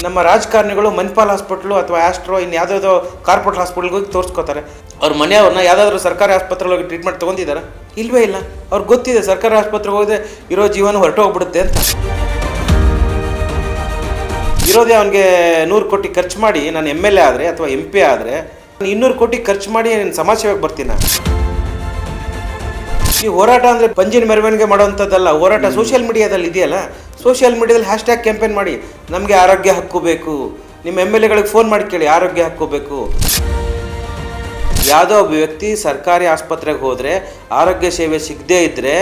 ನಮ್ಮ ರಾಜಕಾರಣಿಗಳು ಮಣಿಪಾಲ್ ಹಾಸ್ಪಿಟ್ಲು ಅಥವಾ ಆಸ್ಟ್ರೋ ಇನ್ನು ಯಾವುದಾದ್ರು ಕಾರ್ಪೊರೇಟ್ ಹಾಸ್ಪಿಟ್ಲ್ಗೆ ಹೋಗಿ ತೋರಿಸ್ಕೋತಾರೆ. ಅವ್ರ ಮನೆಯವ್ರನ್ನ ಯಾವುದಾದ್ರೂ ಸರ್ಕಾರಿ ಆಸ್ಪತ್ರೆಗೆ ಹೋಗಿ ಟ್ರೀಟ್ಮೆಂಟ್ ತೊಗೊಂಡಿದ್ದಾರೆ? ಇಲ್ವೇ ಇಲ್ಲ. ಅವ್ರಿಗೆ ಗೊತ್ತಿದೆ ಸರ್ಕಾರಿ ಆಸ್ಪತ್ರೆಗೆ ಹೋದರೆ ಇರೋ ಜೀವನ ಹೊರಟೋಗ್ಬಿಡುತ್ತೆ ಅಂತ. ಇರೋದೇ ಅವನಿಗೆ 100 ಕೋಟಿ ಖರ್ಚು ಮಾಡಿ ನಾನು MLA ಆದರೆ ಅಥವಾ MP ಆದರೆ 200 ಕೋಟಿ ಖರ್ಚು ಮಾಡಿ ನಾನು ಸಮಾಜ ಸೇವೆಗೆ ಬರ್ತೀನಿ. ಈ ಹೋರಾಟ ಅಂದರೆ ಪಂಜಿನ ಮೆರವಣಿಗೆ ಮಾಡೋವಂಥದ್ದಲ್ಲ. ಹೋರಾಟ ಸೋಷಿಯಲ್ ಮೀಡಿಯಾದಲ್ಲಿ ಇದೆಯಲ್ಲ, ಸೋಷಿಯಲ್ ಮೀಡಿಯಾದಲ್ಲಿ ಹ್ಯಾಶ್ಟ್ಯಾಗ್ ಕ್ಯಾಂಪೇನ್ ಮಾಡಿ, ನಮಗೆ ಆರೋಗ್ಯ ಹಕ್ಕು ಬೇಕು, ನಿಮ್ಮ MLAಗಳಿಗೆ ಫೋನ್ ಮಾಡಿ ಕೇಳಿ ಆರೋಗ್ಯ ಹಕ್ಕು ಬೇಕು. ಯಾವುದೋ ಒಬ್ಬ ವ್ಯಕ್ತಿ ಸರ್ಕಾರಿ ಆಸ್ಪತ್ರೆಗೆ ಹೋದರೆ ಆರೋಗ್ಯ ಸೇವೆ ಸಿಗದೇ ಇದ್ದರೆ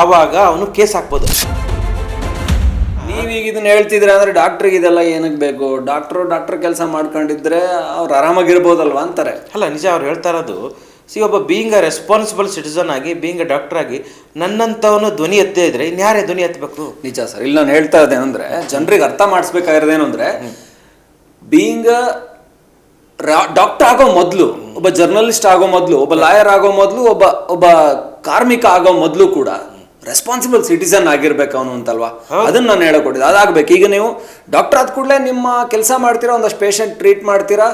ಆವಾಗ ಅವನು ಕೇಸ್ ಹಾಕ್ಬೋದು. ನೀವೀಗ ಇದನ್ನ ಹೇಳ್ತಿದ್ರೆ ಅಂದರೆ ಡಾಕ್ಟ್ರಿಗೆ ಇದೆಲ್ಲ ಏನಕ್ಕೆ ಬೇಕು? ಡಾಕ್ಟ್ರ್ ಕೆಲಸ ಮಾಡ್ಕೊಂಡಿದ್ರೆ ಅವ್ರು ಆರಾಮಾಗಿರ್ಬೋದಲ್ವ ಅಂತಾರೆ. ಅಲ್ಲ, ನಿಜ ಅವ್ರು ಹೇಳ್ತಾ ಇರೋದು. ಒಬ್ಬ ಬೀಯಿಂಗ್ ಅ ರೆಸ್ಪಾನ್ಸಿಬಲ್ ಸಿಟಿಸನ್ ಆಗಿ, ಬೀಯಿಂಗ್ ಅ ಡಾಕ್ಟರ್ ಆಗಿ ನನ್ನಂಥವನು ಧ್ವನಿ ಎತ್ತೇ ಇದ್ರೆ ಇನ್ಯಾರೇ ಧ್ವನಿ ಎತ್ತಬೇಕು? ನಿಜ ಸರ್. ಇಲ್ಲಿ ನಾನು ಹೇಳ್ತಾ ಇದ್ದೇನೆ ಅಂದರೆ ಜನರಿಗೆ ಅರ್ಥ ಮಾಡಿಸ್ಬೇಕಾಗಿರೋದೇನು ಅಂದರೆ, ಬೀಯಿಂಗ್ ಡಾಕ್ಟರ್ ಆಗೋ ಮೊದಲು, ಒಬ್ಬ ಜರ್ನಲಿಸ್ಟ್ ಆಗೋ ಮೊದಲು, ಒಬ್ಬ ಲಾಯರ್ ಆಗೋ ಮೊದಲು, ಒಬ್ಬ ಕಾರ್ಮಿಕ ಆಗೋ ಮೊದಲು ಕೂಡ ರೆಸ್ಪಾನ್ಸಿಬಲ್ ಸಿಟಿಸನ್ ಆಗಿರ್ಬೇಕು ಅವನು ಅಂತಲ್ವಾ? ಅದನ್ನ ನಾನು ಹೇಳಕೊಟ್ಟಿದ್ದೆ. ಅದಾಗಬೇಕು. ಈಗ ನೀವು ಡಾಕ್ಟರ್ ಆದ ಕೂಡಲೇ ನಿಮ್ಮ ಕೆಲಸ ಮಾಡ್ತೀರಾ, ಒಂದಷ್ಟು ಪೇಷಂಟ್ ಟ್ರೀಟ್ ಮಾಡ್ತೀರಾ,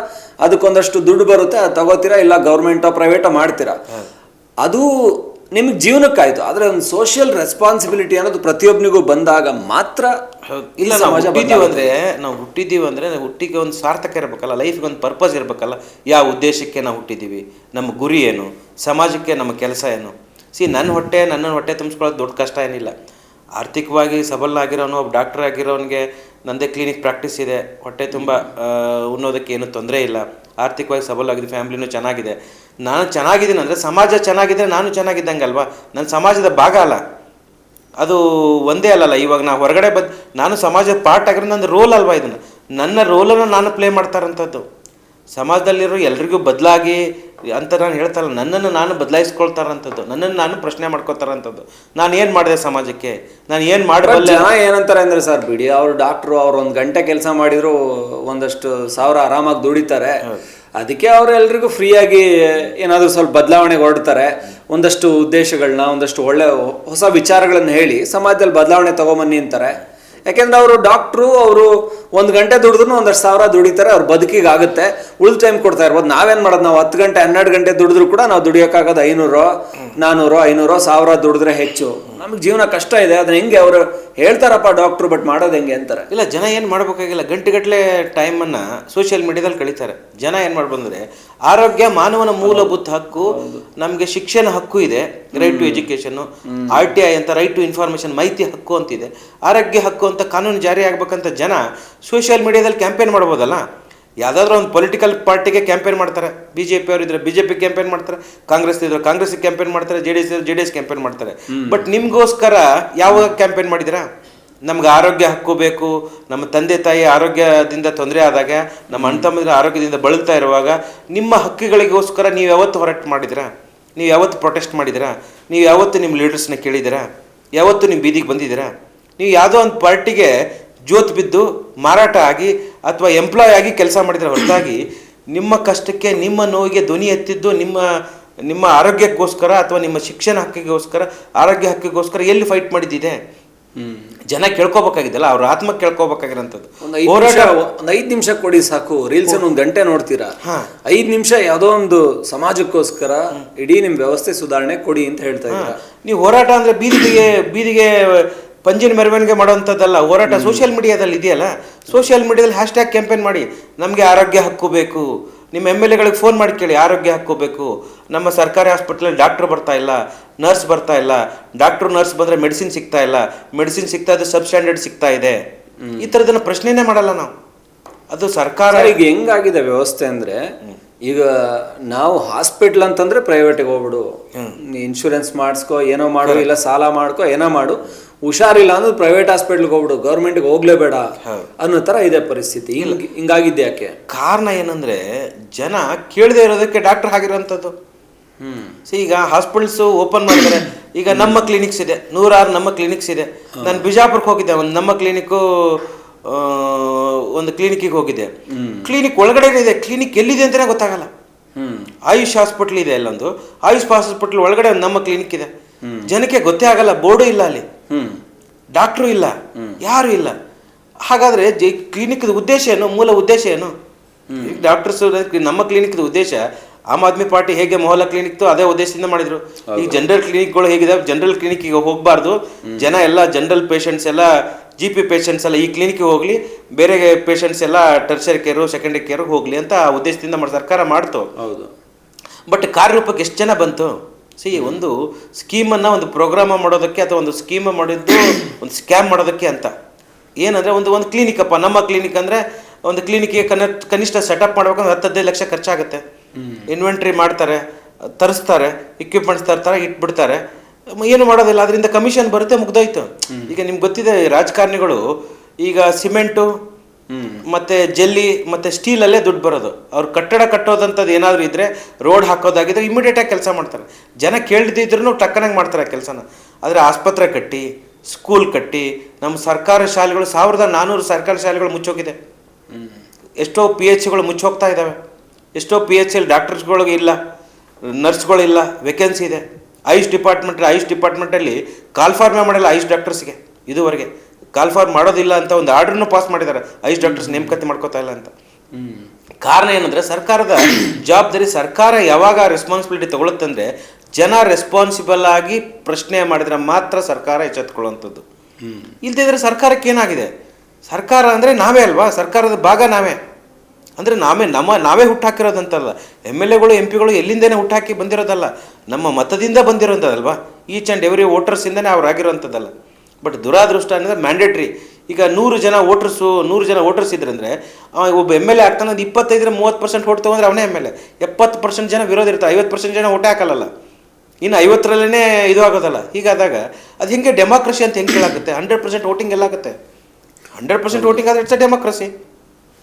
ಅದಕ್ಕೊಂದಷ್ಟು ದುಡ್ಡು ಬರುತ್ತೆ, ಅದು ತಗೋತೀರಾ, ಇಲ್ಲ ಗೌರ್ಮೆಂಟೋ ಪ್ರೈವೇಟೋ ಮಾಡ್ತೀರಾ, ಅದು ನಿಮಗೆ ಜೀವನಕ್ಕಾಯ್ತು. ಆದರೆ ಒಂದು ಸೋಷಿಯಲ್ ರೆಸ್ಪಾನ್ಸಿಬಿಲಿಟಿ ಅನ್ನೋದು ಪ್ರತಿಯೊಬ್ಬನಿಗೂ ಬಂದಾಗ ಮಾತ್ರ. ಇಲ್ಲ, ನಾವು ಹುಟ್ಟಿದ್ದೀವಿ ಅಂದರೆ ಹುಟ್ಟಿಗೆ ಒಂದು ಸಾರ್ಥಕ ಇರಬೇಕಲ್ಲ, ಲೈಫ್ಗೆ ಒಂದು ಪರ್ಪಸ್ ಇರಬೇಕಲ್ಲ. ಯಾವ ಉದ್ದೇಶಕ್ಕೆ ನಾವು ಹುಟ್ಟಿದ್ದೀವಿ, ನಮ್ಮ ಗುರಿ ಏನು, ಸಮಾಜಕ್ಕೆ ನಮ್ಮ ಕೆಲಸ ಏನು? ನನ್ನನ್ನು ಹೊಟ್ಟೆ ತುಂಬಿಸ್ಕೊಳ್ಳೋದು ದೊಡ್ಡ ಕಷ್ಟ ಏನಿಲ್ಲ. ಆರ್ಥಿಕವಾಗಿ ಸಬಲನಾಗಿರೋನು, ಒಬ್ಬ ಡಾಕ್ಟರ್ ಆಗಿರೋನಿಗೆ ನನ್ನದೇ ಕ್ಲಿನಿಕ್ ಪ್ರಾಕ್ಟೀಸ್ ಇದೆ, ಹೊಟ್ಟೆ ತುಂಬ ಉಣ್ಣೋದಕ್ಕೆ ಏನೂ ತೊಂದರೆ ಇಲ್ಲ, ಆರ್ಥಿಕವಾಗಿ ಸಬಲವಾಗಿದೆ, ಫ್ಯಾಮ್ಲಿನೂ ಚೆನ್ನಾಗಿದೆ. ನಾನು ಚೆನ್ನಾಗಿದ್ದೀನಿ ಅಂದರೆ ಸಮಾಜ ಚೆನ್ನಾಗಿದ್ದರೆ ನಾನು ಚೆನ್ನಾಗಿದ್ದಂಗೆ ಅಲ್ವಾ? ನನ್ನ ಸಮಾಜದ ಭಾಗ ಅಲ್ಲ, ಅದು ಒಂದೇ ಅಲ್ಲಲ್ಲ. ಇವಾಗ ನಾವು ಹೊರಗಡೆ ನಾನು ಸಮಾಜದ ಪಾರ್ಟ್ ಆಗಿರೋ ನನ್ನ ರೋಲ್ ಅಲ್ವಾ? ಇದನ್ನು ನನ್ನ ರೋಲನ್ನು ನಾನು ಪ್ಲೇ ಮಾಡ್ತಾರಂಥದ್ದು. ಸಮಾಜದಲ್ಲಿರೋ ಎಲ್ರಿಗೂ ಬದಲಾಗಿ ಅಂತ ನಾನು ಹೇಳ್ತಾರಲ್ಲ, ನನ್ನನ್ನು ನಾನು ಬದಲಾಯಿಸ್ಕೊಳ್ತಾರಂಥದ್ದು, ನನ್ನನ್ನು ನಾನು ಪ್ರಶ್ನೆ ಮಾಡ್ಕೊತಾರಂಥದ್ದು. ನಾನು ಏನು ಮಾಡಿದೆ ಸಮಾಜಕ್ಕೆ, ನಾನು ಏನು ಮಾಡಬಲ್ಲೆ? ಜನ ಏನಂತಾರೆ ಅಂದರೆ, ಸರ್ ಬಿಡಿ, ಅವರು ಡಾಕ್ಟ್ರು, ಅವ್ರು 1 ಗಂಟೆ ಕೆಲಸ ಮಾಡಿದ್ರು ಒಂದಷ್ಟು ಸಾವಿರ ಆರಾಮಾಗಿ ದುಡಿತಾರೆ, ಅದಕ್ಕೆ ಅವರು ಎಲ್ರಿಗೂ ಫ್ರೀಯಾಗಿ ಏನಾದರೂ ಸ್ವಲ್ಪ ಬದಲಾವಣೆಗೆ ಹೊರಡ್ತಾರೆ, ಒಂದಷ್ಟು ಉದ್ದೇಶಗಳನ್ನ, ಒಂದಷ್ಟು ಒಳ್ಳೆ ಹೊಸ ವಿಚಾರಗಳನ್ನು ಹೇಳಿ ಸಮಾಜದಲ್ಲಿ ಬದಲಾವಣೆ ತೊಗೊಂಬನ್ನಿ ಅಂತಾರೆ. ಯಾಕೆಂದ್ರೆ ಅವರು ಡಾಕ್ಟ್ರು, ಅವರು 1 ಗಂಟೆ ದುಡಿದ್ರು ಒಂದಷ್ಟು ಸಾವಿರ ದುಡಿತಾರೆ, ಅವ್ರ ಬದುಕಿಗೆ ಆಗುತ್ತೆ, ಉಳಿದ ಟೈಮ್ ಕೊಡ್ತಾ ಇರ್ಬೋದು. ನಾವೇನು ಮಾಡೋದು, ನಾವು 10 ಗಂಟೆ 12 ಗಂಟೆ ದುಡಿದ್ರು ಕೂಡ ನಾವು ದುಡಿಯೋಕ್ಕಾಗೋದು 500, 400, 500, 1000 ದುಡಿದ್ರೆ ಹೆಚ್ಚು. ನಮಗೆ ಜೀವನ ಕಷ್ಟ ಇದೆ, ಅದನ್ನ ಹೆಂಗೆ ಅವರು ಹೇಳ್ತಾರಪ್ಪ ಡಾಕ್ಟ್ರು, ಬಟ್ ಮಾಡೋದು ಹೆಂಗೆ ಅಂತಾರೆ. ಇಲ್ಲ, ಜನ ಏನು ಮಾಡಬೇಕಾಗಿಲ್ಲ, ಗಂಟೆಗಟ್ಟಲೆ ಟೈಮನ್ನು ಸೋಷಿಯಲ್ ಮೀಡಿಯಾದಲ್ಲಿ ಕಳೀತಾರೆ. ಜನ ಏನು ಮಾಡ್ಬಂದ್ರೆ, ಆರೋಗ್ಯ ಮಾನವನ ಮೂಲಭೂತ ಹಕ್ಕು, ನಮಗೆ ಶಿಕ್ಷಣ ಹಕ್ಕು ಇದೆ, ರೈಟ್ ಟು ಎಜುಕೇಷನ್ನು, RTI ಅಂತ ರೈಟ್ ಟು ಇನ್ಫಾರ್ಮೇಷನ್, ಮಾಹಿತಿ ಹಕ್ಕು ಅಂತಿದೆ, ಆರೋಗ್ಯ ಹಕ್ಕು ಅಂತ ಕಾನೂನು ಜಾರಿ ಆಗ್ಬೇಕಂತ ಜನ ಸೋಷಿಯಲ್ ಮೀಡಿಯಾದಲ್ಲಿ ಕ್ಯಾಂಪೇನ್ ಮಾಡ್ಬೋದಲ್ಲ. ಯಾವುದಾದ್ರೂ ಒಂದು ಪೊಲಿಟಿಕಲ್ ಪಾರ್ಟಿಗೆ ಕ್ಯಾಂಪೇನ್ ಮಾಡ್ತಾರೆ, BJP ಅವರು ಇದ್ರೆ BJP ಕ್ಯಾಂಪೇನ್ ಮಾಡ್ತಾರೆ, ಕಾಂಗ್ರೆಸ್ ಇದ್ರೆ ಕಾಂಗ್ರೆಸ್ಗೆ ಕ್ಯಾಂಪೇನ್ ಮಾಡ್ತಾರೆ, JDS ಕ್ಯಾಂಪೇನ್ ಮಾಡ್ತಾರೆ. ಬಟ್ ನಿಮಗೋಸ್ಕರ ಯಾವಾಗ ಕ್ಯಾಂಪೇನ್ ಮಾಡಿದಿರಾ? ನಮ್ಗೆ ಆರೋಗ್ಯ ಹಕ್ಕು ಬೇಕು, ನಮ್ಮ ತಂದೆ ತಾಯಿ ಆರೋಗ್ಯದಿಂದ ತೊಂದರೆ ಆದಾಗ, ನಮ್ಮ ಅಣ್ಣ ತಮ್ಮಂದಿರ ಆರೋಗ್ಯದಿಂದ ಬಳಲ್ತಾ ಇರುವಾಗ ನಿಮ್ಮ ಹಕ್ಕುಗಳಿಗೋಸ್ಕರ ನೀವು ಯಾವತ್ತು ಹೋರಾಟ ಮಾಡಿದಿರಾ? ನೀವು ಯಾವತ್ತು ಪ್ರೊಟೆಸ್ಟ್ ಮಾಡಿದಿರಾ? ನೀವು ಯಾವತ್ತು ನಿಮ್ಮ ಲೀಡರ್ಸ್ನ ಕೇಳಿದಿರಾ? ಯಾವತ್ತು ನಿಮ್ಮ ಬೀದಿಗೆ ಬಂದಿದ್ದೀರಾ? ನೀವು ಯಾವುದೋ ಒಂದು ಪಾರ್ಟಿಗೆ ಜೋತ್ ಬಿದ್ದು ಮಾರಾಟ ಆಗಿ ಅಥವಾ ಎಂಪ್ಲಾಯ್ ಆಗಿ ಕೆಲಸ ಮಾಡಿದ್ರೆ ಹೊರತಾಗಿ ನಿಮ್ಮ ಕಷ್ಟಕ್ಕೆ, ನಿಮ್ಮ ನೋವಿಗೆ ಧ್ವನಿ ಎತ್ತಿದ್ದು ನಿಮ್ಮ ಆರೋಗ್ಯಕ್ಕೋಸ್ಕರ ಅಥವಾ ನಿಮ್ಮ ಶಿಕ್ಷಣ ಹಕ್ಕಿಗೋಸ್ಕರ, ಆರೋಗ್ಯ ಹಕ್ಕಿಗೋಸ್ಕರ ಎಲ್ಲಿ ಫೈಟ್ ಮಾಡಿದ್ದಿದೆ? ಜನ ಕೇಳ್ಕೊಬೇಕಾಗಿದ್ದಲ್ಲ, ಅವ್ರ ಆತ್ಮ ಕೇಳ್ಕೊಬೇಕಾಗಿರೋಂಥದ್ದು. ಒಂದು 5 ನಿಮಿಷ ಕೊಡಿ ಸಾಕು. ರೀಲ್ಸ್ 1 ಗಂಟೆ ನೋಡ್ತೀರಾ, 5 ನಿಮಿಷ ಯಾವುದೋ ಒಂದು ಸಮಾಜಕ್ಕೋಸ್ಕರ ಇಡೀ ನಿಮ್ಮ ವ್ಯವಸ್ಥೆ ಸುಧಾರಣೆ ಕೊಡಿ ಅಂತ ಹೇಳ್ತಾ ಇದ್ದೀರಾ. ನೀವು ಹೋರಾಟ ಅಂದರೆ ಬೀದಿಗೆ ಪಂಜಿನ ಮೆರವಣಿಗೆ ಮಾಡೋವಂಥದ್ದಲ್ಲ. ಹೋರಾಟ ಸೋಷಿಯಲ್ ಮೀಡಿಯಾದಲ್ಲಿ ಇದೆಯಲ್ಲ, ಸೋಷಿಯಲ್ ಮೀಡಿಯಾದಲ್ಲಿ ಹ್ಯಾಶ್ಟ್ಯಾಗ್ ಕ್ಯಾಂಪೇನ್ ಮಾಡಿ, ನಮಗೆ ಆರೋಗ್ಯ ಹಕ್ಕು ಬೇಕು, ನಿಮ್ಮ MLAಗಳಿಗೆ ಫೋನ್ ಮಾಡಿ ಕೇಳಿ ಆರೋಗ್ಯ ಹಕ್ಕು ಬೇಕು, ನಮ್ಮ ಸರ್ಕಾರಿ ಹಾಸ್ಪಿಟ್ಲಲ್ಲಿ ಡಾಕ್ಟ್ರ್ ಬರ್ತಾ ಇಲ್ಲ, ನರ್ಸ್ ಬರ್ತಾ ಇಲ್ಲ, ನರ್ಸ್ ಬಂದರೆ ಮೆಡಿಸಿನ್ ಸಿಗ್ತಾ ಇಲ್ಲ, ಮೆಡಿಸಿನ್ ಸಿಗ್ತಾ ಇದ್ದು ಸಬ್ ಸ್ಟ್ಯಾಂಡರ್ಡ್ ಸಿಗ್ತಾ ಇದೆ. ಈ ಥರದನ್ನ ಪ್ರಶ್ನೆನೇ ಮಾಡಲ್ಲ ನಾವು. ಅದು ಸರ್ಕಾರ ಈಗ ಹೆಂಗಾಗಿದೆ ವ್ಯವಸ್ಥೆ ಅಂದರೆ, ಈಗ ನಾವು ಹಾಸ್ಪಿಟ್ಲ್ ಅಂತಂದ್ರೆ ಪ್ರೈವೇಟಿಗೆ ಹೋಗ್ಬಿಡು, ಇನ್ಶೂರೆನ್ಸ್ ಮಾಡಿಸ್ಕೊ, ಏನೋ ಮಾಡು, ಇಲ್ಲ ಸಾಲ ಮಾಡ್ಕೊ, ಏನೋ ಮಾಡು, ಹುಷಾರಿಲ್ಲ ಅಂದ್ರೆ ಪ್ರೈವೇಟ್ ಹಾಸ್ಪಿಟ್ಲ್ಗೆ ಹೋಗ್ಬಿಡು, ಗೌರ್ಮೆಂಟ್ಗೆ ಹೋಗ್ಲೇಬೇಡ ಅನ್ನೋ ಥರ ಇದೆ ಪರಿಸ್ಥಿತಿ. ಹಿಂಗಾಗಿದ್ದೆ ಯಾಕೆ? ಕಾರಣ ಏನಂದ್ರೆ, ಜನ ಕೇಳದೆ ಇರೋದಕ್ಕೆ ಡಾಕ್ಟರ್ ಆಗಿರೋಂಥದ್ದು. ಈಗ ಹಾಸ್ಪಿಟಲ್ಸು ಓಪನ್ ಮಾಡ್ತಾರೆ. ಈಗ ನಮ್ಮ ಕ್ಲಿನಿಕ್ಸ್ ಇದೆ, 106 ನಮ್ಮ ಕ್ಲಿನಿಕ್ಸ್ ಇದೆ. ನಾನು ಬಿಜಾಪುರಕ್ಕೆ ಹೋಗಿದ್ದೆ, ನಮ್ಮ ಕ್ಲಿನಿಕ್ಕು ಒಂದು ಕ್ಲಿನಿಕ್ಕಿಗೆ ಹೋಗಿದ್ದೆ. ಕ್ಲಿನಿಕ್ ಒಳಗಡೆ ಇದೆ, ಕ್ಲಿನಿಕ್ ಎಲ್ಲಿದೆ ಅಂತಲೇ ಗೊತ್ತಾಗಲ್ಲ. ಆಯುಷ್ ಹಾಸ್ಪಿಟ್ಲ್ ಇದೆ, ಅಲ್ಲೊಂದು ಆಯುಷ್ ಹಾಸ್ಪಿಟ್ಲ್ ಒಳಗಡೆ ಒಂದು ನಮ್ಮ ಕ್ಲಿನಿಕ್ ಇದೆ. ಜನಕ್ಕೆ ಗೊತ್ತೇ ಆಗಲ್ಲ, ಬೋರ್ಡು ಇಲ್ಲ ಅಲ್ಲಿ, ಡಾಕ್ಟ್ರು ಇಲ್ಲ, ಯಾರು ಇಲ್ಲ. ಹಾಗಾದರೆ ಕ್ಲಿನಿಕ್ದ ಉದ್ದೇಶ ಏನು, ಮೂಲ ಉದ್ದೇಶ ಏನು? ಡಾಕ್ಟರ್ಸ್ ನಮ್ಮ ಕ್ಲಿನಿಕ್ದ ಉದ್ದೇಶ ಆಮ್ ಆದ್ಮಿ ಪಾರ್ಟಿ ಹೇಗೆ ಮೊಹಲ್ಲಾ ಕ್ಲಿನಿಕ್ತು ಅದೇ ಉದ್ದೇಶದಿಂದ ಮಾಡಿದ್ರು. ಈಗ ಜನರಲ್ ಕ್ಲಿನಿಕ್ಗಳು ಹೇಗಿದೆ, ಜನರಲ್ ಕ್ಲಿನಿಕ್ಗೆ ಹೋಗಬಾರ್ದು, ಜನ ಎಲ್ಲ ಜನರಲ್ ಪೇಷಂಟ್ಸ್ ಎಲ್ಲ GP ಪೇಷಂಟ್ಸ್ ಎಲ್ಲ ಈ ಕ್ಲಿನಿಕ್ಗೆ ಹೋಗಲಿ, ಬೇರೆ ಪೇಷಂಟ್ಸ್ ಎಲ್ಲ ಟರ್ಷರಿ ಕೇರು ಸೆಕೆಂಡರಿ ಕೇರು ಹೋಗಲಿ ಅಂತ ಆ ಉದ್ದೇಶದಿಂದ ಸರ್ಕಾರ ಮಾಡ್ತು. ಹೌದು. ಬಟ್ ಕಾರ್ಯರೂಪಕ್ಕೆ ಎಷ್ಟು ಜನ ಬಂತು? ಒಂದು ಸ್ಕೀಮನ್ನು ಒಂದು ಪ್ರೋಗ್ರಾಮ ಮಾಡೋದಕ್ಕೆ ಅಥವಾ ಒಂದು ಸ್ಕೀಮ್ ಮಾಡಿದ್ದು ಒಂದು ಸ್ಕ್ಯಾಮ್ ಮಾಡೋದಕ್ಕೆ ಅಂತ ಏನಂದರೆ ಒಂದು ಕ್ಲಿನಿಕ್ ಅಪ್ಪ, ನಮ್ಮ ಕ್ಲಿನಿಕ್ ಅಂದರೆ ಒಂದು ಕ್ಲಿನಿಕ್ಗೆ ಕನಿಷ್ಠ ಸೆಟಪ್ ಮಾಡ್ಬೇಕಂದ್ರೆ 10-15 ಲಕ್ಷ ಖರ್ಚಾಗುತ್ತೆ. ಇನ್ವೆಂಟ್ರಿ ಮಾಡ್ತಾರೆ, ತರಿಸ್ತಾರೆ, ಇಕ್ವಿಪ್ಮೆಂಟ್ಸ್ ತರ್ತಾರೆ, ಇಟ್ಬಿಡ್ತಾರೆ, ಏನು ಮಾಡೋದಿಲ್ಲ, ಅದರಿಂದ ಕಮಿಷನ್ ಬರುತ್ತೆ, ಮುಗ್ದೋಯ್ತು. ಈಗ ನಿಮ್ಗೆ ಗೊತ್ತಿದೆ ರಾಜಕಾರಣಿಗಳು ಈಗ ಸಿಮೆಂಟು ಮತ್ತು ಜಲ್ಲಿ ಮತ್ತು ಸ್ಟೀಲಲ್ಲೇ ದುಡ್ಡು ಬರೋದು. ಅವ್ರು ಕಟ್ಟಡ ಕಟ್ಟೋದಂಥದ್ದು ಏನಾದರೂ ಇದ್ದರೆ, ರೋಡ್ ಹಾಕೋದಾಗಿದ್ದರೆ ಇಮಿಡಿಯೇಟಾಗಿ ಕೆಲಸ ಮಾಡ್ತಾರೆ. ಜನ ಕೇಳ್ದಿದ್ರೂ ಟಕ್ಕನಾಗಿ ಮಾಡ್ತಾರೆ ಆ ಕೆಲಸನ. ಆದರೆ ಆಸ್ಪತ್ರೆ ಕಟ್ಟಿ, ಸ್ಕೂಲ್ ಕಟ್ಟಿ, ನಮ್ಮ ಸರ್ಕಾರ ಶಾಲೆಗಳು 1400 ಸರ್ಕಾರಿ ಶಾಲೆಗಳು ಮುಚ್ಚೋಗಿದೆ. ಎಷ್ಟೋ PHCಗಳು ಮುಚ್ಚೋಗ್ತಾ ಇದ್ದಾವೆ. ಎಷ್ಟೋ PHCL ಡಾಕ್ಟರ್ಸ್ಗಳಿಗೆ ಇಲ್ಲ, ನರ್ಸ್ಗಳಿಲ್ಲ, ವೇಕೆನ್ಸಿ ಇದೆ. ಆಯುಷ್ ಡಿಪಾರ್ಟ್ಮೆಂಟಲ್ಲಿ ಕಾಲ್ಫಾರ್ಮೇ ಮಾಡಿಲ್ಲ ಆಯುಷ್ ಡಾಕ್ಟರ್ಸ್ಗೆ. ಇದುವರೆಗೆ ಕಾಲ್ಫಾರ್ಮ್ ಮಾಡೋದಿಲ್ಲ ಅಂತ ಒಂದು ಆರ್ಡ್ರನ್ನು ಪಾಸ್ ಮಾಡಿದ್ದಾರೆ, ಆಯುಷ್ ಡಾಕ್ಟರ್ಸ್ ನೇಮಕಾತಿ ಮಾಡ್ಕೋತಾ ಇಲ್ಲ ಅಂತ. ಕಾರಣ ಏನಂದರೆ ಸರ್ಕಾರದ ಜವಾಬ್ದಾರಿ. ಸರ್ಕಾರ ಯಾವಾಗ ರೆಸ್ಪಾನ್ಸಿಬಿಲಿಟಿ ತಗೊಳುತ್ತಂದರೆ ಜನ ರೆಸ್ಪಾನ್ಸಿಬಲ್ ಆಗಿ ಪ್ರಶ್ನೆ ಮಾಡಿದ್ರೆ ಮಾತ್ರ ಸರ್ಕಾರ ಎಚ್ಚೆತ್ಕೊಳ್ಳುವಂಥದ್ದು. ಇಲ್ದಿದ್ರೆ ಸರ್ಕಾರಕ್ಕೆ ಏನಾಗಿದೆ? ಸರ್ಕಾರ ಅಂದರೆ ನಾವೇ ಅಲ್ವಾ, ಸರ್ಕಾರದ ಭಾಗ ನಾವೇ. ಅಂದರೆ ನಾವೇ ಹುಟ್ಟಾಕಿರೋದಂತಲ್ಲ. MLAಗಳು MP ಗಳು ಎಲ್ಲಿಂದನೇ ಹುಟ್ಟಾಕಿ ಬಂದಿರೋದಲ್ಲ, ನಮ್ಮ ಮತದಿಂದ ಬಂದಿರೋಂಥದ್ದಲ್ವಾ. ಈಚ್ ಆ್ಯಂಡ್ ಎವ್ರಿ ವೋಟರ್ಸಿಂದನೇ ಅವ್ರಾಗಿರೋಂಥದ್ದಲ್ಲ. ಬಟ್ ದುರಾದೃಷ್ಟ ಅಂದರೆ ಮ್ಯಾಂಡೇಟ್ರಿ. ಈಗ 100 ಜನ ವೋಟರ್ಸ್ ಇದ್ರೆ ಅಂದರೆ ಒಬ್ಬ MLA ಆಗ್ತಾನೆ, ಅದು 25-30% ಓಟ್ ತೊಗೊಂಡ್ರೆ ಅವನೇ MLA. 70% ಜನ ವಿರೋಧ ಇರ್ತಾರೆ, 50% ಜನ ಓಟೇ ಹಾಕಲ್ಲ. ಇನ್ನು 50ರಲ್ಲೇ ಇದು ಆಗೋದಲ್ಲ. ಹೀಗಾದಾಗ ಅದು ಹೆಂಗೆ ಡೆಮಾಕ್ರಸಿ ಅಂತ ಹೆಂಗೆ ಕೇಳಾಗುತ್ತೆ? 100% ವೋಟಿಂಗ್ ಎಲ್ಲಾಗುತ್ತೆ. 100% ವೋಟಿಂಗ್ ಆದರೆ ಇಟ್ಸ್ ಅ ಡೆಮಾಕ್ರಸಿ.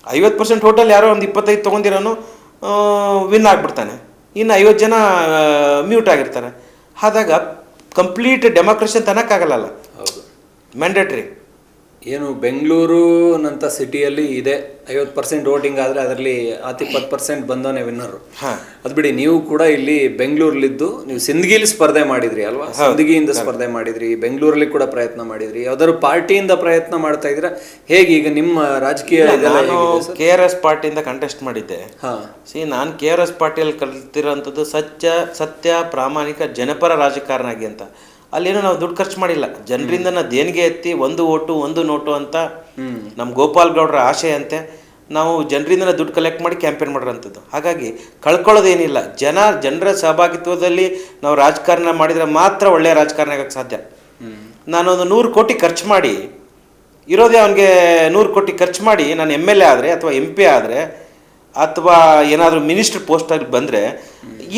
50% ವೋಟಲ್ಲಿ ಯಾರೋ ಒಂದು 25 ತೊಗೊಂಡಿರೋನು ವಿನ್ ಆಗಿಬಿಡ್ತಾನೆ, ಇನ್ನು 50 ಜನ ಮ್ಯೂಟ್ ಆಗಿರ್ತಾರೆ. ಆದಾಗ ಕಂಪ್ಲೀಟ್ ಡೆಮಾಕ್ರಸಿ ಅಂತ ಅನ್ನೋಕ್ಕಾಗಲ್ಲ. ಹೌದು, ಮ್ಯಾಂಡೇಟ್ರಿ. ಏನು ಬೆಂಗಳೂರು ನಂತ ಸಿಟಿಯಲ್ಲಿ ಇದೆ 50% ವೋಟಿಂಗ್ ಆದರೆ ಅದರಲ್ಲಿ 20% ಬಂದವನೇ ವಿನ್ನರು. ಅದು ಬಿಡಿ, ನೀವು ಕೂಡ ಇಲ್ಲಿ ಬೆಂಗಳೂರಲ್ಲಿದ್ದು ನೀವು ಸಿಂದಗಿಲಿ ಸ್ಪರ್ಧೆ ಮಾಡಿದ್ರಿ ಅಲ್ವಾ? ಸಿಂದಗಿಯಿಂದ ಸ್ಪರ್ಧೆ ಮಾಡಿದ್ರಿ, ಬೆಂಗಳೂರಲ್ಲಿ ಕೂಡ ಪ್ರಯತ್ನ ಮಾಡಿದ್ರಿ. ಯಾವ್ದಾದ್ರು ಪಾರ್ಟಿಯಿಂದ ಪ್ರಯತ್ನ ಮಾಡ್ತಾ ಇದ್ರ ಹೇಗೆ? ಈಗ ನಿಮ್ಮ ರಾಜಕೀಯ KRS ಪಾರ್ಟಿಯಿಂದ ಕಂಟೆಸ್ಟ್ ಮಾಡಿದ್ದೆ. ನಾನು KRS ಪಾರ್ಟಿಯಲ್ಲಿ ಕಲ್ತಿರೋಂಥದ್ದು ಸತ್ಯ ಪ್ರಾಮಾಣಿಕ ಜನಪರ ರಾಜಕಾರಣಿ ಅಂತ. ಅಲ್ಲೇನೋ ನಾವು ದುಡ್ಡು ಖರ್ಚು ಮಾಡಿಲ್ಲ, ಜನರಿಂದ ದೇಣಿಗೆ ಎತ್ತಿ 1 ಓಟು 1 ನೋಟು ಅಂತ ನಮ್ಮ ಗೋಪಾಲ್ ಗೌಡ್ರ ಆಶೆ ಅಂತೆ ನಾವು ಜನರಿಂದ ದುಡ್ಡು ಕಲೆಕ್ಟ್ ಮಾಡಿ ಕ್ಯಾಂಪೇನ್ ಮಾಡಿರೋಂಥದ್ದು. ಹಾಗಾಗಿ ಕಳ್ಕೊಳ್ಳೋದೇನಿಲ್ಲ. ಜನರ ಸಹಭಾಗಿತ್ವದಲ್ಲಿ ನಾವು ರಾಜಕಾರಣ ಮಾಡಿದರೆ ಮಾತ್ರ ಒಳ್ಳೆಯ ರಾಜಕಾರಣ ಆಗಕ್ಕೆ ಸಾಧ್ಯ. ನಾನೊಂದು 100 ಕೋಟಿ ಖರ್ಚು ಮಾಡಿ ಇರೋದೇ ಅವನಿಗೆ 100 ಕೋಟಿ ಖರ್ಚು ಮಾಡಿ ನಾನು MLA ಆದರೆ ಅಥವಾ MP ಆದರೆ ಅಥವಾ ಏನಾದರೂ ಮಿನಿಸ್ಟರ್ ಪೋಸ್ಟಲ್ಲಿ ಬಂದರೆ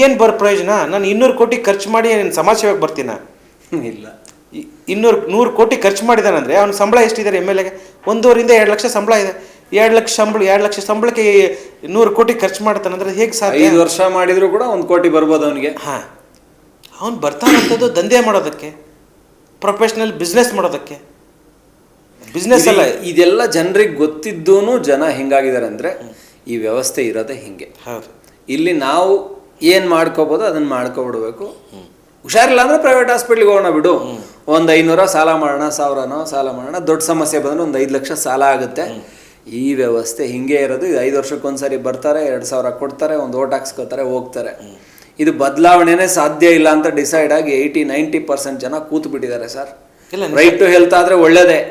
ಏನು ಪ್ರಯೋಜನ? ನಾನು 200 ಕೋಟಿ ಖರ್ಚು ಮಾಡಿ ಸಮಾಜ ಸೇವೆಗೆ ಬರ್ತೀನ? ಇಲ್ಲ. 100 ಕೋಟಿ ಖರ್ಚು ಮಾಡಿದಾನಂದರೆ ಅವ್ನ ಸಂಬಳ ಎಷ್ಟಿದ್ದಾರೆ? MLAಗೆ 1.5-2 ಲಕ್ಷ ಸಂಬಳ ಇದೆ. 2 ಲಕ್ಷ ಸಂಬಳಕ್ಕೆ 100 ಕೋಟಿ ಖರ್ಚು ಮಾಡ್ತಾನಂದ್ರೆ ಹೇಗೆ ಸಾಧ್ಯ? 5 ವರ್ಷ ಮಾಡಿದ್ರು ಕೂಡ 1 ಕೋಟಿ ಬರ್ಬೋದು ಅವನಿಗೆ. ಅವ್ನು ಬರ್ತಾನಂಥದ್ದು ದಂಧೆ ಮಾಡೋದಕ್ಕೆ, ಪ್ರೊಫೆಷ್ನಲ್ ಬಿಸ್ನೆಸ್ ಮಾಡೋದಕ್ಕೆ. ಬಿಸ್ನೆಸ್ ಅಲ್ಲ ಇದೆಲ್ಲ. ಜನರಿಗೆ ಗೊತ್ತಿದ್ದೂ ಜನ ಹೆಂಗಾಗಿದ್ದಾರೆ ಅಂದರೆ ಈ ವ್ಯವಸ್ಥೆ ಇರೋದೇ ಹಿಂಗೆ. ಹೌದು. ಇಲ್ಲಿ ನಾವು ಏನು ಮಾಡ್ಕೋಬೋದು ಅದನ್ನು ಮಾಡ್ಕೊಬಿಡ್ಬೇಕು. ಹುಷಾರಿಲ್ಲ ಅಂದರೆ ಪ್ರೈವೇಟ್ ಹಾಸ್ಪಿಟ್ಲಿಗೆ ಹೋಗೋಣ ಬಿಡು, ಒಂದು 500 ಸಾಲ ಮಾಡೋಣ, 1000 ಸಾಲ ಮಾಡೋಣ. ದೊಡ್ಡ ಸಮಸ್ಯೆ ಬಂದರೆ ಒಂದು 5 ಲಕ್ಷ ಸಾಲ ಆಗುತ್ತೆ. ಈ ವ್ಯವಸ್ಥೆ ಹಿಂಗೆ ಇರೋದು. ಇದು 5 ವರ್ಷಕ್ಕೊಂದ್ಸರಿ ಬರ್ತಾರೆ, 2000 ಕೊಡ್ತಾರೆ, ಒಂದು ಓಟ್ ಹಾಕ್ಸ್ಕೊತಾರೆ, ಹೋಗ್ತಾರೆ. ಇದು ಬದಲಾವಣೆನೇ ಸಾಧ್ಯ ಇಲ್ಲ ಅಂತ ಡಿಸೈಡ್ ಆಗಿ 80-90% ಜನ ಕೂತು ಬಿಟ್ಟಿದ್ದಾರೆ ಸರ್. ರೈಟ್ ಟು ಹೆಲ್ತ್ ಆದರೆ ಒಳ್ಳೇದೇ,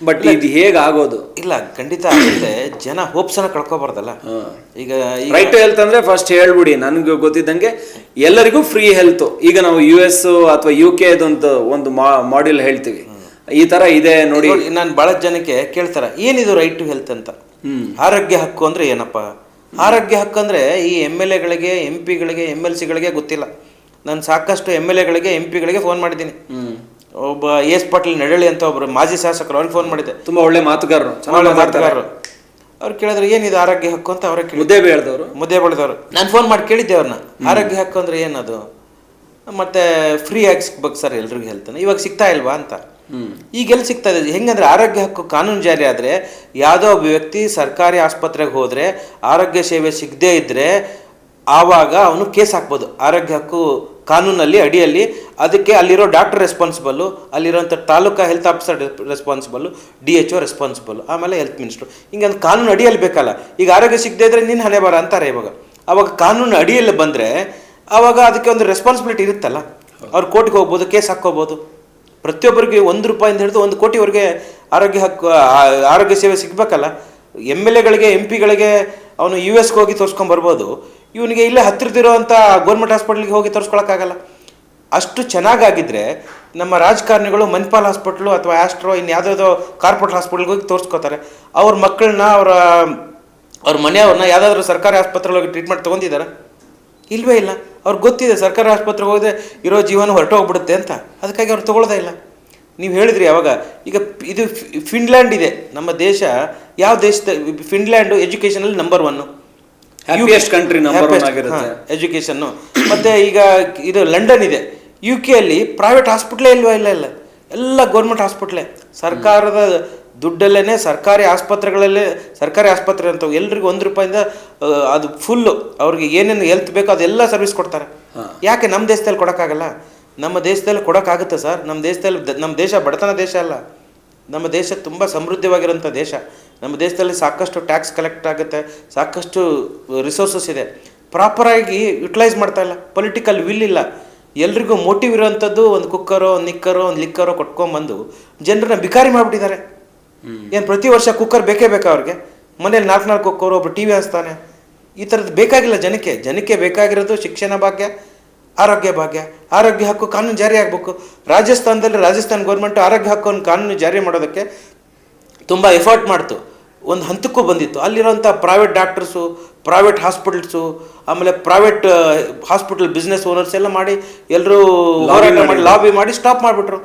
ಬಟ್ ಇದು ಹೇಗೆ ಆಗೋದು? ಇಲ್ಲ, ಖಂಡಿತ ಆಗುತ್ತೆ. ಜನ ಹೋಪ್ಸನ್ನ ಕಳ್ಕೊಬಾರ್ದಲ್ಲ. ಈಗ ರೈಟ್ ಟು ಹೆಲ್ತ್ ಅಂದ್ರೆ ಫಸ್ಟ್ ಹೇಳ್ಬಿಡಿ, ನನಗೆ ಗೊತ್ತಿದ್ದಂಗೆ ಎಲ್ಲರಿಗೂ ಫ್ರೀ ಹೆಲ್ತ್. ಈಗ ನಾವು US ಅಥವಾ UK ಒಂದು ಮಾಡ್ಯೂಲ್ ಹೇಳ್ತೀವಿ, ಈ ತರ ಇದೆ ನೋಡಿ. ನಾನು ಬಹಳ ಜನಕ್ಕೆ ಕೇಳ್ತಾರ, ಏನಿದು ರೈಟ್ ಟು ಹೆಲ್ತ್ ಅಂತ. ಆರೋಗ್ಯ ಹಕ್ಕು ಅಂದ್ರೆ ಏನಪ್ಪ? ಆರೋಗ್ಯ ಹಕ್ಕು ಅಂದ್ರೆ ಈ MLAಗಳಿಗೆ, MP ಗಳಿಗೆ, MLCಗಳಿಗೆ ಗೊತ್ತಿಲ್ಲ. ನಾನು ಸಾಕಷ್ಟು MLAಗಳಿಗೆ, MP ಗಳಿಗೆ ಫೋನ್ ಮಾಡಿದ್ದೀನಿ. ಒಬ್ಬ ಎಸ್ ಪಾಟೀಲ್ ನಡಳಿ ಅಂತ ಒಬ್ರು ಮಾಜಿ ಶಾಸಕರು, ಅವ್ರಿಗೆ ಫೋನ್ ಮಾಡಿದ್ದೆ. ತುಂಬಾ ಒಳ್ಳೆ ಮಾತುಗಾರರು. ಅವ್ರು ಕೇಳಿದ್ರೆ ಏನಿದೆ ಆರೋಗ್ಯ ಹಕ್ಕು ಅಂತ. ಅವ್ರಿಗೆ ಮುದ್ದೆ ಬೆಳೆದವರು ನಾನು ಫೋನ್ ಮಾಡಿ ಕೇಳಿದ್ದೆ ಅವ್ರನ್ನ, ಆರೋಗ್ಯ ಹಕ್ಕು ಅಂದ್ರೆ ಏನದು, ಮತ್ತೆ ಫ್ರೀ ಆಗಿ ಸಿಗ್ಬೇಕು ಸರ್ ಎಲ್ರಿಗೂ ಹೆಲ್ತ್, ಇವಾಗ ಸಿಗ್ತಾ ಇಲ್ವಾ ಅಂತ. ಈಗೆಲ್ಲ ಸಿಗ್ತಾ ಇದೆ. ಹೆಂಗಂದ್ರೆ ಆರೋಗ್ಯ ಹಕ್ಕು ಕಾನೂನು ಜಾರಿ ಆದರೆ ಯಾವುದೋ ಒಬ್ಬ ವ್ಯಕ್ತಿ ಸರ್ಕಾರಿ ಆಸ್ಪತ್ರೆಗೆ ಹೋದರೆ ಆರೋಗ್ಯ ಸೇವೆ ಸಿಗದೇ ಇದ್ದರೆ ಆವಾಗ ಅವನು ಕೇಸ್ ಹಾಕ್ಬೋದು. ಆರೋಗ್ಯ ಹಕ್ಕು ಕಾನೂನಲ್ಲಿ ಅಡಿಯಲ್ಲಿ. ಅದಕ್ಕೆ ಅಲ್ಲಿರೋ ಡಾಕ್ಟರ್ ರೆಸ್ಪಾನ್ಸಿಬಲ್ಲು, ಅಲ್ಲಿರೋಂಥ taluka health officer responsible, DHO responsible, ಆಮೇಲೆ ಹೆಲ್ತ್ ಮಿನಿಸ್ಟ್ರು. ಹಿಂಗೆ ಒಂದು ಕಾನೂನು ಅಡಿಯಲ್ಲಿ ಬೇಕಲ್ಲ. ಈಗ ಆರೋಗ್ಯ ಸಿಗದೇ ಇದ್ರೆ ನಿನ್ನ ಹಣೆ ಬರ ಅಂತಾರೆ ಇವಾಗ. ಅವಾಗ ಕಾನೂನು ಅಡಿಯಲ್ಲಿ ಬಂದರೆ ಆವಾಗ ಅದಕ್ಕೆ ಒಂದು ರೆಸ್ಪಾನ್ಸಿಬಿಲಿಟಿ ಇರುತ್ತಲ್ಲ. ಅವ್ರು ಕೋರ್ಟ್ಗೆ ಹೋಗ್ಬೋದು, ಕೇಸ್ ಹಾಕ್ಕೋಬೋದು. ಪ್ರತಿಯೊಬ್ಬರಿಗೆ ₹1 ಹಿಡಿದು 1 ಕೋಟಿವರೆಗೆ ಆರೋಗ್ಯ ಸೇವೆ ಸಿಗಬೇಕಲ್ಲ. MLAಗಳಿಗೆ MP ಗಳಿಗೆ ಅವನು US ಹೋಗಿ ತೋರಿಸ್ಕೊಂಬರ್ಬೋದು, ಇವನಿಗೆ ಇಲ್ಲೇ ಹತ್ತಿರದಿರೋವಂಥ ಗೌರ್ಮೆಂಟ್ ಹಾಸ್ಪಿಟ್ಲಿಗೆ ಹೋಗಿ ತೋರಿಸ್ಕೊಳಕ್ಕಾಗಲ್ಲ. ಅಷ್ಟು ಚೆನ್ನಾಗಾಗಿದ್ದರೆ ನಮ್ಮ ರಾಜಕಾರಣಿಗಳು ಮಣಿಪಾಲ್ ಹಾಸ್ಪಿಟ್ಲು ಅಥವಾ ಆಸ್ಟ್ರೋ ಇನ್ನು ಯಾವುದಾವುದೋ ಕಾರ್ಪೊರೇಟ್ ಹಾಸ್ಪಿಟ್ಲಿಗೆ ಹೋಗಿ ತೋರಿಸ್ಕೋತಾರೆ. ಅವ್ರ ಮಕ್ಕಳನ್ನ ಅವ್ರ ಮನೆಯವ್ರನ್ನ ಯಾವುದಾದ್ರೂ ಸರ್ಕಾರಿ ಆಸ್ಪತ್ರೆಗೆ ಹೋಗಿ ಟ್ರೀಟ್ಮೆಂಟ್ ತೊಗೊಂಡಿದ್ದಾರೆ? ಇಲ್ವೇ ಇಲ್ಲ. ಅವ್ರಿಗೆ ಗೊತ್ತಿದೆ ಸರ್ಕಾರಿ ಆಸ್ಪತ್ರೆಗೆ ಹೋದರೆ ಇರೋ ಜೀವನ ಹೊರಟೋಗ್ಬಿಡುತ್ತೆ ಅಂತ, ಅದಕ್ಕಾಗಿ ಅವ್ರು ತೊಗೊಳ್ಳೋದೇ ಇಲ್ಲ. ನೀವು ಹೇಳಿದ್ರಿ ಅವಾಗ, ಈಗ ಇದು ಫಿನ್ಲ್ಯಾಂಡ್ ಇದೆ ನಮ್ಮ ದೇಶ. ಯಾವ ದೇಶದ Finland ಎಜುಕೇಷನಲ್ಲಿ number 1, happiest country number 1 ಆಗಿರುತ್ತೆ ಎಜುಕೇಷನ್ನು. ಮತ್ತು ಈಗ ಇದು ಲಂಡನ್ ಇದೆ. UK ಅಲ್ಲಿ ಪ್ರೈವೇಟ್ ಹಾಸ್ಪಿಟ್ಲೇ ಇಲ್ಲ, ಎಲ್ಲ ಗೌರ್ಮೆಂಟ್ ಹಾಸ್ಪಿಟ್ಲೇ. ಸರ್ಕಾರದ ದುಡ್ಡಲ್ಲೇ ಸರ್ಕಾರಿ ಆಸ್ಪತ್ರೆಗಳಲ್ಲೇ, ಸರ್ಕಾರಿ ಆಸ್ಪತ್ರೆ ಅಂತವು ಎಲ್ರಿಗೂ ₹1 ಅದು ಫುಲ್ಲು ಅವ್ರಿಗೆ ಏನೇನು ಹೆಲ್ತ್ ಬೇಕೋ ಅದೆಲ್ಲ ಸರ್ವಿಸ್ ಕೊಡ್ತಾರೆ. ಯಾಕೆ ನಮ್ಮ ದೇಶದಲ್ಲಿ ಕೊಡೋಕ್ಕಾಗಲ್ಲ? ನಮ್ಮ ದೇಶದಲ್ಲಿ ಕೊಡೋಕ್ಕಾಗುತ್ತೆ ಸರ್. ನಮ್ಮ ದೇಶ ಬಡತನ ದೇಶ ಅಲ್ಲ. ನಮ್ಮ ದೇಶ ತುಂಬ ಸಮೃದ್ಧವಾಗಿರೋಂಥ ದೇಶ. ನಮ್ಮ ದೇಶದಲ್ಲಿ ಸಾಕಷ್ಟು ಟ್ಯಾಕ್ಸ್ ಕಲೆಕ್ಟ್ ಆಗುತ್ತೆ, ಸಾಕಷ್ಟು ರಿಸೋರ್ಸಸ್ ಇದೆ. ಪ್ರಾಪರಾಗಿ ಯುಟಿಲೈಸ್ ಮಾಡ್ತಾ ಇಲ್ಲ. ಪೊಲಿಟಿಕಲ್ ವಿಲ್ ಇಲ್ಲ. ಎಲ್ರಿಗೂ ಮೋಟಿವ್ ಇರೋವಂಥದ್ದು ಒಂದು ಕುಕ್ಕರೋ, ಒಂದು ನಿಕ್ಕರೋ, ಒಂದು ಲಿಕ್ಕರೋ ಕೊಟ್ಕೊಂಡ್ಬಂದು ಜನರನ್ನ ಬಿಕಾರಿ ಮಾಡಿಬಿಟ್ಟಿದ್ದಾರೆ. ಏನು ಪ್ರತಿ ವರ್ಷ ಕುಕ್ಕರ್ ಬೇಕೇ ಬೇಕಾ ಅವ್ರಿಗೆ? ಮನೇಲಿ 4 ಕುಕ್ಕರು, ಒಬ್ಬರು TV ಹಚ್ತಾನೆ. ಈ ಥರದ್ದು ಬೇಕಾಗಿಲ್ಲ ಜನಕ್ಕೆ. ಜನಕ್ಕೆ ಬೇಕಾಗಿರೋದು ಶಿಕ್ಷಣ ಭಾಗ್ಯ, ಆರೋಗ್ಯ ಭಾಗ್ಯ. ಆರೋಗ್ಯ ಹಕ್ಕು ಕಾನೂನು ಜಾರಿ ಆಗಬೇಕು. ರಾಜಸ್ಥಾನ ಗೌರ್ಮೆಂಟ್ ಆರೋಗ್ಯ ಹಕ್ಕು ಒಂದು ಕಾನೂನು ಜಾರಿ ಮಾಡೋದಕ್ಕೆ ತುಂಬ ಎಫರ್ಟ್ ಮಾಡ್ತು. ಒಂದು ಹಂತಕ್ಕೂ ಬಂದಿತ್ತು. ಅಲ್ಲಿರೋಂಥ ಪ್ರೈವೇಟ್ ಡಾಕ್ಟರ್ಸು, ಪ್ರೈವೇಟ್ ಹಾಸ್ಪಿಟಲ್ಸು, ಆಮೇಲೆ ಪ್ರೈವೇಟ್ ಹಾಸ್ಪಿಟಲ್ ಬಿಸ್ನೆಸ್ ಓನರ್ಸ್ ಎಲ್ಲ ಮಾಡಿ ಎಲ್ಲರೂ ಹೋರಾಟ ಮಾಡಿ ಲಾಬಿ ಮಾಡಿ ಸ್ಟಾಪ್ ಮಾಡಿಬಿಟ್ರು.